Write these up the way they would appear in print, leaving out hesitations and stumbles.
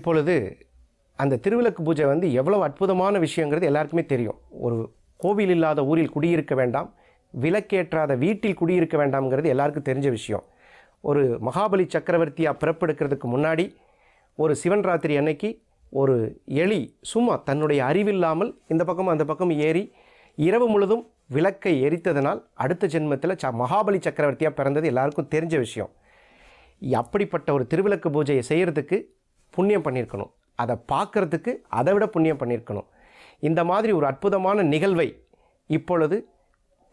இப்பொழுது அந்த திருவிளக்கு பூஜை எவ்வளவு அற்புதமான விஷயங்கிறது எல்லாருக்குமே தெரியும். ஒரு கோவில் இல்லாத ஊரில் குடியிருக்க வேண்டாம், விளக்கேற்றாத வீட்டில் குடியிருக்க வேண்டாம்ங்கிறது எல்லாருக்கும் தெரிஞ்ச விஷயம். ஒரு மகாபலி சக்கரவர்த்தியாக பிறப்பெடுக்கிறதுக்கு முன்னாடி ஒரு சிவன் ராத்திரி அன்னைக்கு ஒரு எலி சும்மா தன்னுடைய அறிவில்லாமல் இந்த பக்கம் அந்த பக்கம் ஏறி இரவு முழுதும் விளக்கை எரித்ததனால் அடுத்த ஜென்மத்தில் மகாபலி சக்கரவர்த்தியாக பிறந்தது எல்லாருக்கும் தெரிஞ்ச விஷயம். அப்படிப்பட்ட ஒரு திருவிளக்கு பூஜையை செய்கிறதுக்கு புண்ணியம் பண்ணியிருக்கணும், அதை பார்க்குறதுக்கு அதை விட புண்ணியம் பண்ணியிருக்கணும். இந்த மாதிரி ஒரு அற்புதமான நிகழ்வை இப்பொழுது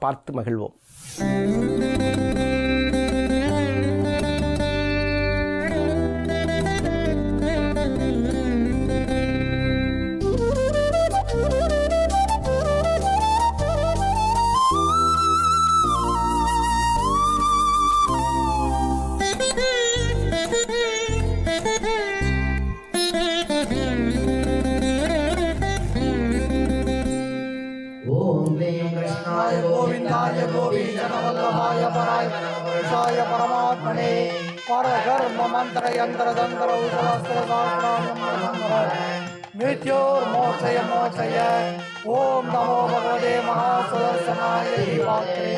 பார்த்து மகிழ்வோம். गोविंदाय गोपीजनवल्लभाय पराय पुरुषाय परमात्मने परधर्म मंत्र यंत्र तंत्र मृत्योर्मोक्षय मोक्षय। ओम नमो भगवते महासुदर्शनाय देवात्रे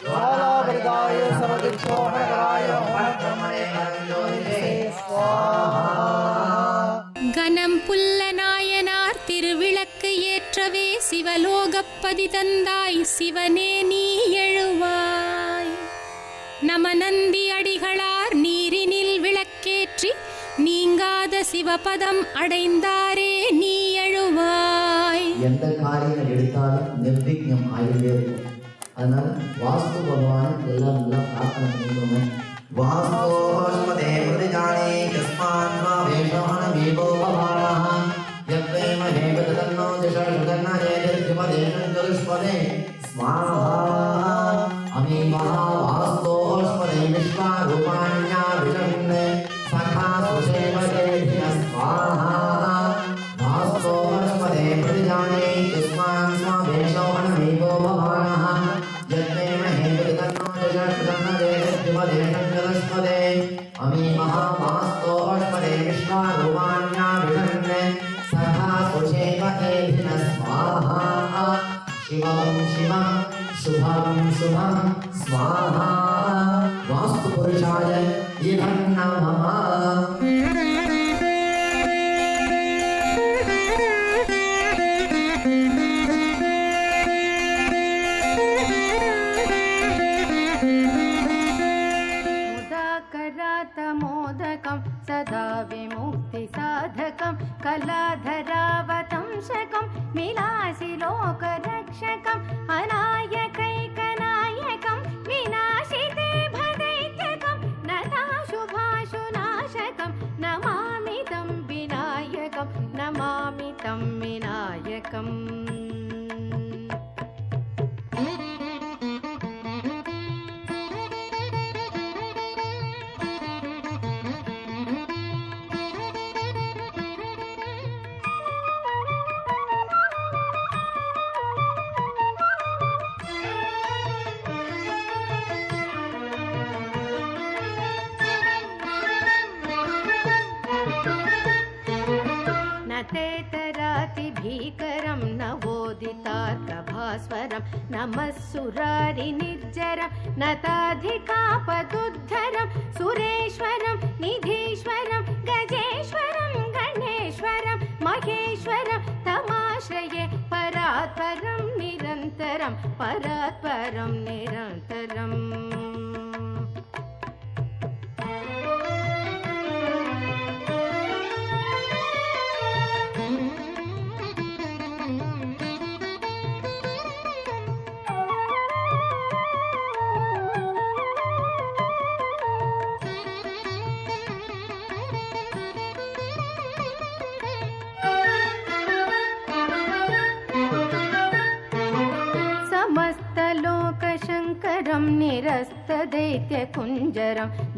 ज्वालावृताय सर्वदिक्षोभराय स्वाहा। கணம் புல்லநாயனார் திருவிளக்கு ஏற்றவே சிவலோகப்பதி தந்தாய் சிவனே நீ எழுவாய். நமநந்தி அடிகளார் நீரினில் விளக்கேற்றி நீங்காத சிவபதம் அடைந்தாரே நீ எழுவாய். எந்த காரியம் எடுத்தாலும் நிர்விக்னம் ஆகிட்டே இருக்கும். அதனால வாஸ்து பகவான் எல்லாம் நல்லா பிரார்த்தனை பண்ணிக்கோங்க. வாஸ்தோஸ்மதே பிரதிஜானே யஸ்மான் மா வேஷமன வீபோ பவானஹ யப்ரேம ஹேவதன்னோ திஷர்ஷதன்ன ஏதிர்ஜமதேன கருஷ்மதே ஸ்வாஹா. அமீமா வாஸ்தோஸ்மதே விஸ்வா ரூபாண்யா விஜன்னே சகா சுசேவதே ஸ்வாஹா. வாஸ்தோஸ்மதே பிரதிஜானே யஸ்மான் மா வேஷமன வீபோ பவானஹ யப்ரேம ஹேவதன்னோ திஷர்ஷதன்ன ஏதிர்ஜமதேன கருஷ்மதே अमी महामास्तोष्मदे विश्वारूपाण्या विषन्ने सखा सुषेव एभिन स्वाहा. शिवं शिवं शुभं शुभं स्वाहा. वास्तुपुरुषाय इदं नमः. सदा विमुक्ति साधकं कलाधरावतंशकं विलासि लोकरक्षकं अनायकैकनायकं विनाशिते भदैत्यकं नताशुभाशुनाशकं नमामि तं विनायकं नमामि तं विनायकम्. भीकरं नवोदितार्कभास्वरं नमः सुरारिनिर्जरं नताधिकापदुद्धरं सुरेश्वरं निधीश्वरं गजेश्वरं गणेश्वरं महेश्वरं तमाश्रये परात्परं निरन्तरं परात्परं निरन्तरम्. समस्तलोकशङ्करं निरस्तदैत्यकुञ्जरं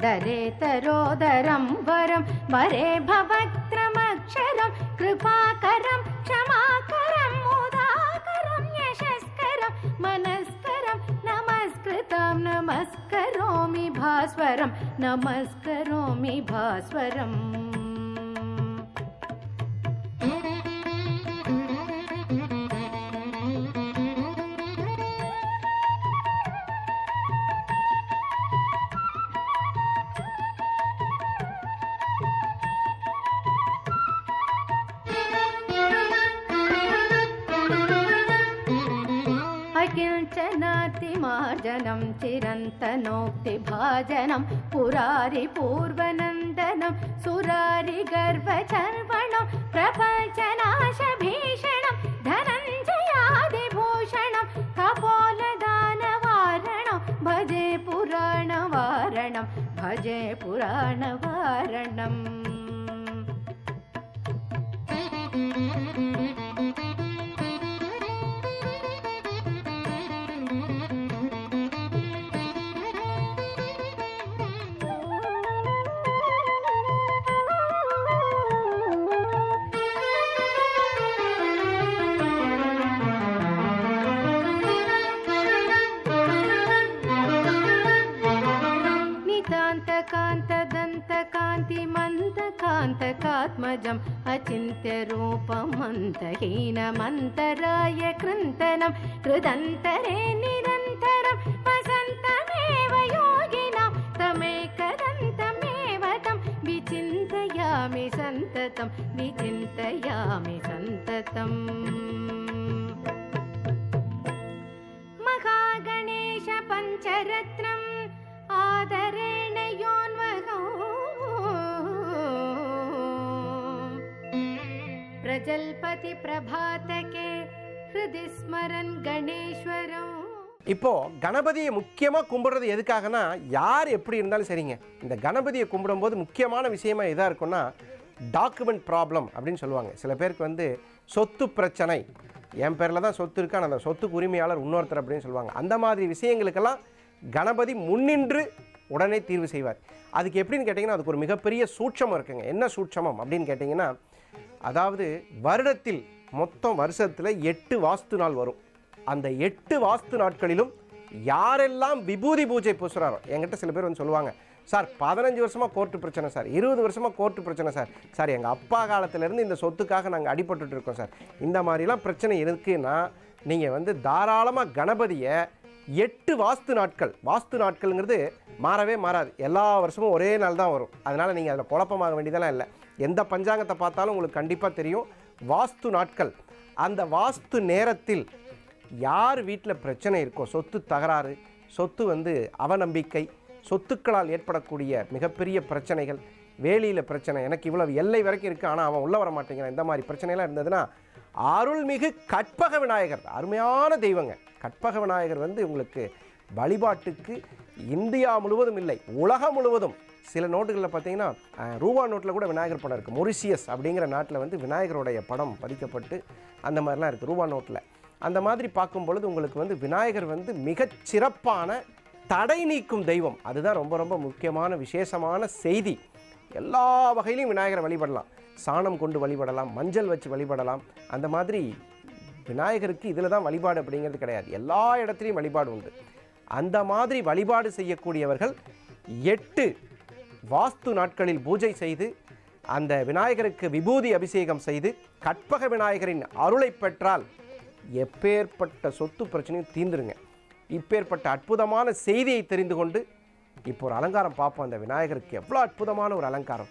दरेतरोदरं वरं वरे भवक्त्रमक्षरं कृपाकरं क्षमाकरं मुदाकरं यशस्करं मनस्करं नमस्कृतं नमस्करोमि भास्वरं नमस्करोमि भास्वरम्. प्रतिमार्जनं चिरन्तनोक्तिभाजनं पुरारि पूर्वनन्दनं सुरारि गर्वचर्वणं प्रपञ्चनाशभीषणं धनञ्जयादिभूषणं कपोलदानवारणं भजे पुराणवारणं भजे पुराणवारणम् कान्तकान्तिमन्तकान्तकात्मजम् अचिन्त्यरूपमन्तहीनमन्तराय कृन्तनं कृदन्तरे निरन्तरं वसन्तमेव योगिनां तमेकदन्तमेव तं विचिन्तयामि सन्ततं विचिन्तयामि सन्ततम् महागणेश पञ्चरत्नम् आदरेण योन्वहौ प्रजल्पति प्रभातके हृदि स्मरन् गणेश्वरौ. இப்போ கணபதியை முக்கியமாக கும்பிடுறது எதுக்காகனா, யார் எப்படி இருந்தாலும் சரிங்க, இந்த கணபதியை கும்பிடும்போது முக்கியமான விஷயமா எதாக இருக்குன்னா டாக்குமெண்ட் ப்ராப்ளம் அப்படின்னு சொல்லுவாங்க. சில பேருக்கு வந்து சொத்து பிரச்சனை, என் பேரில் தான் சொத்து இருக்கான அந்த சொத்துக்கு உரிமையாளர் இன்னொருத்தர் அப்படின்னு சொல்லுவாங்க. அந்த மாதிரி விஷயங்களுக்கெல்லாம் கணபதி முன்னின்று உடனே தீர்வு செய்வார். அதுக்கு எப்படின்னு கேட்டிங்கன்னா அதுக்கு ஒரு மிகப்பெரிய சூட்சமம் இருக்குங்க. என்ன சூட்சமம் அப்படின்னு கேட்டிங்கன்னா, அதாவது வருடத்தில் மொத்தம் வருஷத்தில் 8 வாஸ்து நாள் வரும். அந்த 8 வாஸ்து நாட்களிலும் யாரெல்லாம் விபூதி பூஜை பூசுகிறாரோ, என்கிட்ட சில பேர் வந்து சொல்லுவாங்க, சார் 15 வருஷமாக கோர்ட்டு பிரச்சனை சார், 20 வருஷமாக கோர்ட்டு பிரச்சனை சார், சார் எங்கள் அப்பா காலத்திலேருந்து இந்த சொத்துக்காக நாங்கள் அடிபட்டுட்டு இருக்கோம் சார், இந்த மாதிரிலாம் பிரச்சனை இருக்குன்னா நீங்கள் வந்து தாராளமாக கணபதியை 8 வாஸ்து நாட்கள், வாஸ்து நாட்கள்ங்கிறது மாறவே மாறாது, எல்லா வருஷமும் ஒரே நாள் தான் வரும். அதனால் நீங்கள் அதில் குழப்பமாக வேண்டியதெல்லாம் இல்லை. எந்த பஞ்சாங்கத்தை பார்த்தாலும் உங்களுக்கு கண்டிப்பாக தெரியும் வாஸ்து நாட்கள். அந்த வாஸ்து நேரத்தில் யார் வீட்டில் பிரச்சனை இருக்கோ, சொத்து தகராறு, சொத்து வந்து அவநம்பிக்கை, சொத்துக்களால் ஏற்படக்கூடிய மிகப்பெரிய பிரச்சனைகள், வேலியில் பிரச்சனை, எனக்கு இவ்வளவு எல்லை வரைக்கும் இருக்குது ஆனால் அவன் உள்ளே வர மாட்டேங்கிறான், இந்த மாதிரி பிரச்சனைலாம் இருந்ததுன்னா அருள்மிகு கற்பக விநாயகர் அருமையான தெய்வங்க. கற்பக விநாயகர் வந்து உங்களுக்கு வழிபாட்டுக்கு இந்தியா முழுவதும் இல்லை, உலகம் முழுவதும். சில நோட்டுகளில் பார்த்தீங்கன்னா ரூபா நோட்டில் கூட விநாயகர் படம் இருக்குது. மொரிஷியஸ் அப்படிங்கிற நாட்டில் வந்து விநாயகருடைய படம் பதிக்கப்பட்டு அந்த மாதிரிலாம் இருக்குது ரூபா நோட்டில். அந்த மாதிரி பார்க்கும் பொழுது உங்களுக்கு வந்து விநாயகர் வந்து மிகச் சிறப்பான தடை நீக்கும் தெய்வம். அதுதான் ரொம்ப ரொம்ப முக்கியமான விசேஷமான செய்தி. எல்லா வகையிலையும் விநாயகரை வழிபடலாம், சாணம் கொண்டு வழிபடலாம், மஞ்சள் வச்சு வழிபடலாம். அந்த மாதிரி விநாயகருக்கு இதில் தான் வழிபாடு அப்படிங்கிறது கிடையாது, எல்லா இடத்துலையும் வழிபாடு உண்டு. அந்த மாதிரி வழிபாடு செய்யக்கூடியவர்கள் 8 வாஸ்து நாட்களில் பூஜை செய்து அந்த விநாயகருக்கு விபூதி அபிஷேகம் செய்து கற்பக விநாயகரின் அருளை பெற்றால் எப்பேற்பட்ட சொத்து பிரச்சனையும் தீர்ந்துருங்க. இப்பேற்பட்ட அற்புதமான செய்தியை தெரிந்து கொண்டு இப்போ ஒரு அலங்காரம் பார்ப்போம். அந்த விநாயகருக்கு எவ்வளோ அற்புதமான ஒரு அலங்காரம்.